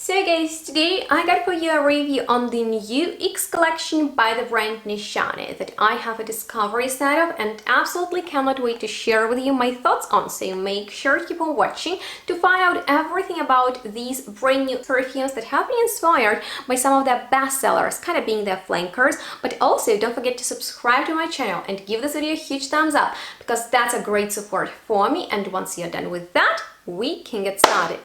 So guys, today I got for you a review on the new X collection by the brand Nishane that I have a discovery set of and absolutely cannot wait to share with you my thoughts on. So make sure to keep on watching to find out everything about these brand new perfumes that have been inspired by some of their bestsellers, kind of being their flankers. But also don't forget to subscribe to my channel and give this video a huge thumbs up because that's a great support for me. And once you're done with that, we can get started.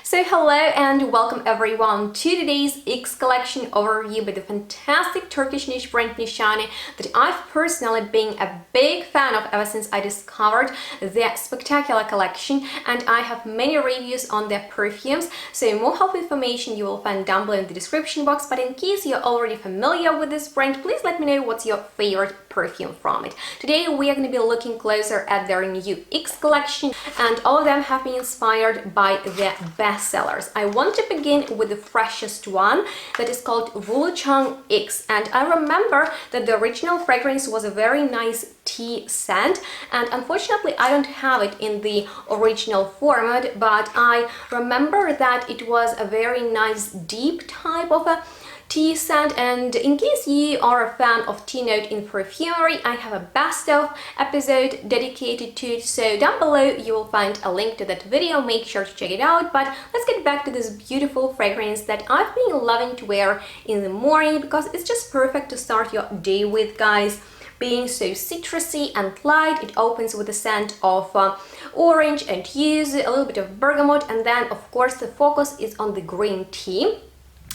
So hello and welcome everyone to today's X collection overview by the fantastic Turkish niche brand Nishane that I've personally been a big fan of ever since I discovered their spectacular collection, and I have many reviews on their perfumes, so more helpful information you will find down below in the description box. But in case you're already familiar with this brand, please let me know what's your favorite perfume from it. Today we are going to be looking closer at their new X collection, and all of them have been inspired by their bestsellers. I want to begin with the freshest one that is called Wulong Cha X, and I remember that the original fragrance was a very nice tea scent, and unfortunately I don't have it in the original format, but I remember that it was a very nice deep type of a tea scent. And in case you are a fan of tea note in perfumery, I have a best of episode dedicated to it, so down below you will find a link to that video. Make sure to check it out. But let's get back to this beautiful fragrance that I've been loving to wear in the morning because it's just perfect to start your day with, guys. Being so citrusy and light, it opens with a scent of orange and yuzu, a little bit of bergamot, and then of course the focus is on the green tea.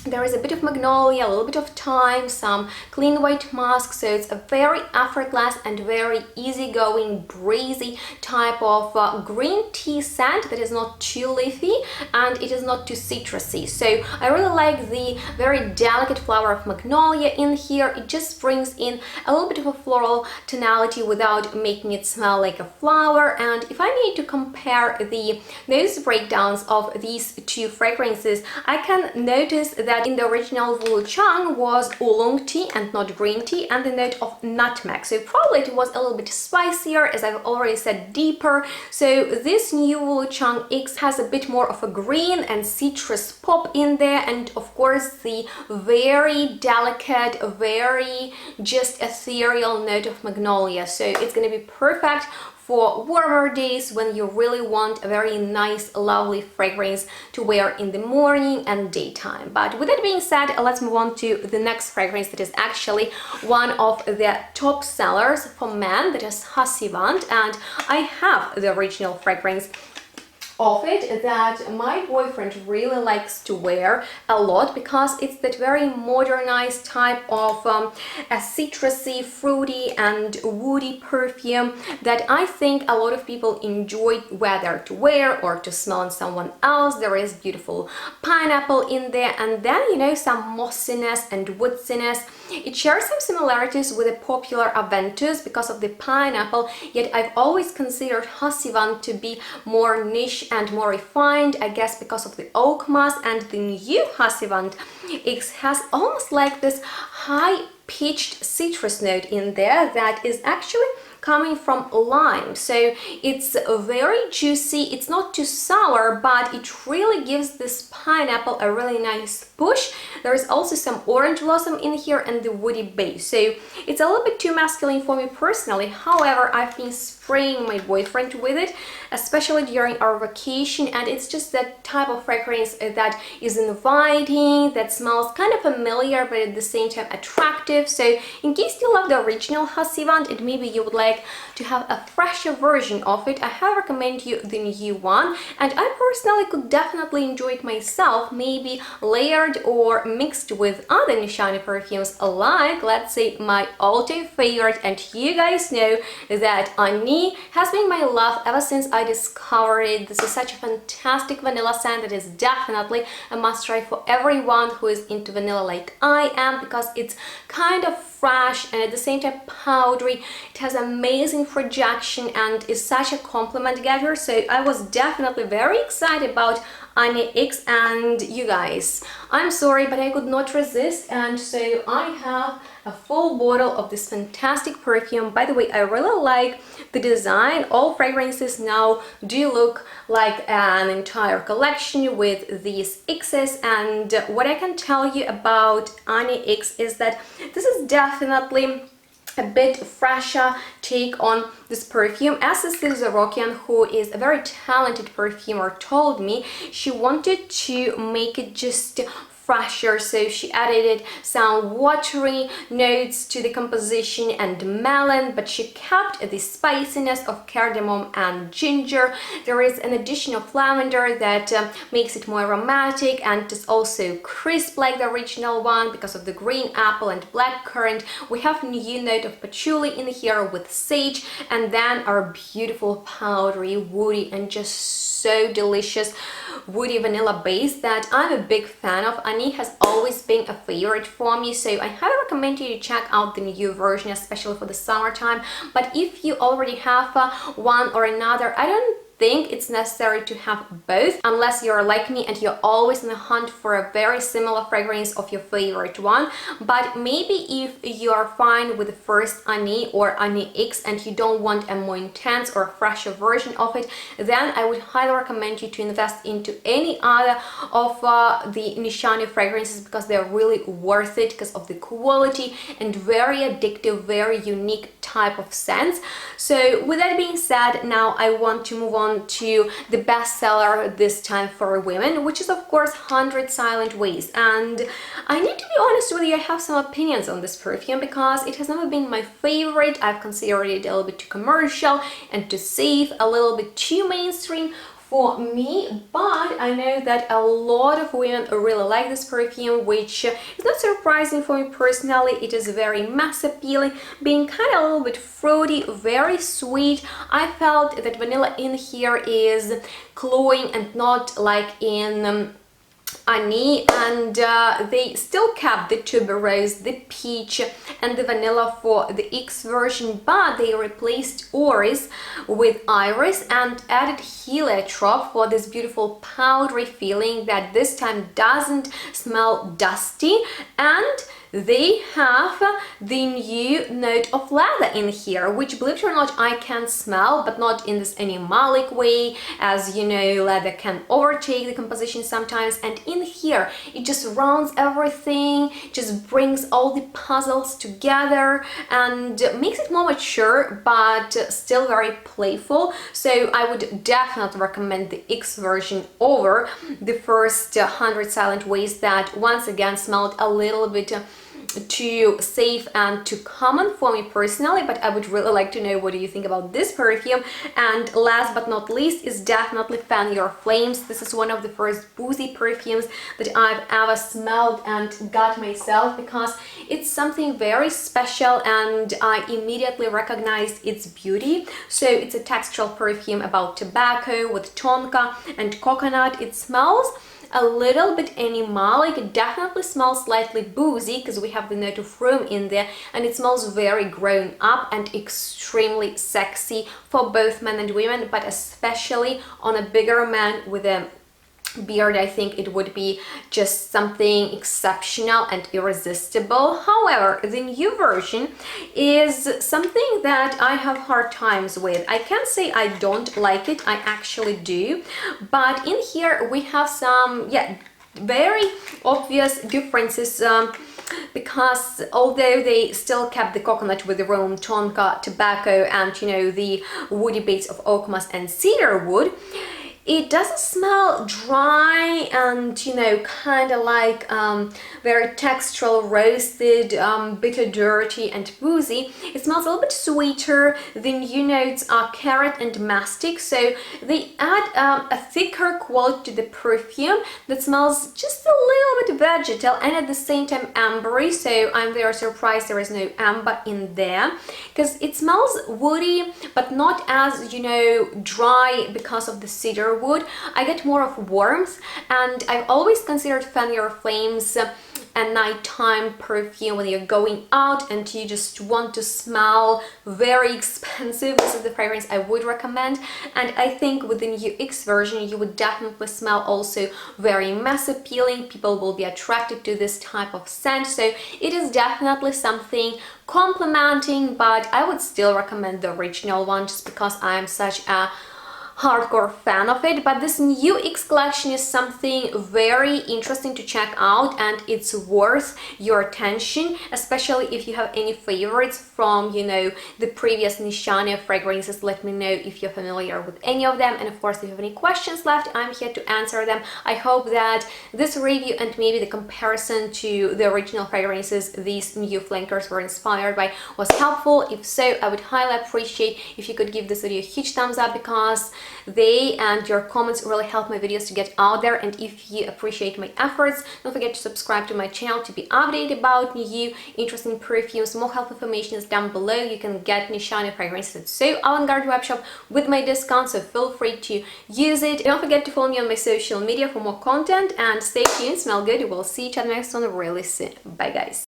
There is a bit of magnolia, a little bit of thyme, some clean white musk, so it's a very effortless and very easygoing, breezy type of green tea scent that is not too leafy and it is not too citrusy. So I really like the very delicate flower of magnolia in here. It just brings in a little bit of a floral tonality without making it smell like a flower. And if I need to compare the nose breakdowns of these two fragrances, I can notice that in the original Wulong Cha was oolong tea and not green tea, and the note of nutmeg, so probably it was a little bit spicier, as I've already said, deeper. So this new Wulong Cha X has a bit more of a green and citrus pop in there, and of course the very delicate, very just ethereal note of magnolia. So it's going to be perfect for warmer days when you really want a very nice, lovely fragrance to wear in the morning and daytime. But with that being said, let's move on to the next fragrance that is actually one of the top sellers for men, that is Hacivant, and I have the original fragrance of it that my boyfriend really likes to wear a lot because it's that very modernized type of a citrusy, fruity and woody perfume that I think a lot of people enjoy, whether to wear or to smell on someone else. There is beautiful pineapple in there, and then, you know, some mossiness and woodsiness. It shares some similarities with the popular Aventus because of the pineapple, yet I've always considered Hacivant to be more niche and more refined, I guess because of the oak moss. And the new Hacivant X has almost like this high-pitched citrus note in there that is actually coming from lime, so it's very juicy. It's not too sour, but it really gives this pineapple a really nice push. There is also some orange blossom in here and the woody base, so it's a little bit too masculine for me personally. However, I've been spraying my boyfriend with it, especially during our vacation, and it's just that type of fragrance that is inviting, that smells kind of familiar but at the same time attractive. So in case you love the original Hacivant and maybe you would like to have a fresher version of it, I highly recommend you the new one, and I personally could definitely enjoy it myself, maybe layered or mixed with other Nishane perfumes, like, let's say, my all-time favorite, and you guys know that Une has been my love ever since I discovered it. This is such a fantastic vanilla scent that is definitely a must-try for everyone who is into vanilla like I am, because it's kind of fresh and at the same time powdery. It has a amazing projection and is such a compliment getter. So I was definitely very excited about Nichane X, and you guys, I'm sorry, but I could not resist, and so I have a full bottle of this fantastic perfume. By the way, I really like the design. All fragrances now do look like an entire collection with these X's, and what I can tell you about Nichane X is that this is definitely a bit fresher take on this perfume. As Sister Zarokian, who is a very talented perfumer, told me, she wanted to make it just fresher, so she added some watery notes to the composition and melon, but she kept the spiciness of cardamom and ginger. There is an addition of lavender that makes it more aromatic, and it's also crisp like the original one because of the green apple and black currant. We have new note of patchouli in here with sage, and then our beautiful powdery, woody, and just so delicious woody vanilla base that I'm a big fan of. Ani has always been a favorite for me, so I highly recommend you to check out the new version, especially for the summertime. But if you already have one or another, I don't think it's necessary to have both, unless you're like me and you're always in the hunt for a very similar fragrance of your favorite one. But maybe if you are fine with the first Ani or Nichane X and you don't want a more intense or fresher version of it, then I would highly recommend you to invest into any other of the Nishane fragrances, because they're really worth it because of the quality and very addictive, very unique type of scents. So with that being said, now I want to move on to the bestseller this time for women, which is of course 100 Silent Ways. And I need to be honest with you, I have some opinions on this perfume because it has never been my favorite. I've considered it a little bit too commercial and too safe, a little bit too mainstream for me, but I know that a lot of women really like this perfume, which is not surprising for me personally. It is very mass appealing, being kind of a little bit fruity, very sweet. I felt that vanilla in here is cloying and not like in Ani, and they still kept the tuberose, the peach, and the vanilla for the X version, but they replaced Oris with Iris and added heliotrope for this beautiful powdery feeling that this time doesn't smell dusty, and they have the new note of leather in here, which, believe it or not, I can smell, but not in this animalic way. As you know, leather can overtake the composition sometimes, and in here it just rounds everything, just brings all the puzzles together and makes it more mature but still very playful. So I would definitely recommend the X version over the first 100 Silent Ways that once again smelled a little bit too safe and too common for me personally. But I would really like to know, what do you think about this perfume? And last but not least is definitely Fan Your Flames. This is one of the first boozy perfumes that I've ever smelled and got myself, because it's something very special and I immediately recognized its beauty. So it's a textural perfume about tobacco with tonka and coconut. It smells a little bit animalic. It definitely smells slightly boozy because we have the note of room in there, and it smells very grown up and extremely sexy for both men and women, but especially on a bigger man with a beard. I think it would be just something exceptional and irresistible. However, the new version is something that I have hard times with. I can't say I don't like it, I actually do, but in here we have some very obvious differences, because although they still kept the coconut with the rum, tonka, tobacco, and the woody base of oak moss and cedar wood, it doesn't smell dry and kind of like very textural, roasted, bitter, dirty and boozy. It smells a little bit sweeter. The new notes are carrot and mastic, so they add a thicker quality to the perfume that smells just a little bit vegetal and at the same time ambery. So I'm very surprised there is no amber in there, because it smells woody but not as dry because of the cedar wood. I get more of warmth, and I've always considered Fan Your Flames a nighttime perfume when you're going out and you just want to smell very expensive, this is the fragrance I would recommend. And I think with the new X version you would definitely smell also very mass appealing. People will be attracted to this type of scent, so it is definitely something complementing, but I would still recommend the original one just because I am such a hardcore fan of it. But this new X collection is something very interesting to check out, and it's worth your attention, especially if you have any favorites from, you know, the previous Nishane fragrances. Let me know if you're familiar with any of them, and of course if you have any questions left, I'm here to answer them. I hope that this review and maybe the comparison to the original fragrances these new flankers were inspired by was helpful. If so, I would highly appreciate if you could give this video a huge thumbs up, because they and your comments really help my videos to get out there. And if you appreciate my efforts, don't forget to subscribe to my channel to be updated about new interesting perfumes. More helpful information is down below. You can get Nishane fragrances at THOO avant-garde webshop with my discount, so feel free to use it. Don't forget to follow me on my social media for more content, and stay tuned, smell good. We'll see each other next one really soon. Bye guys.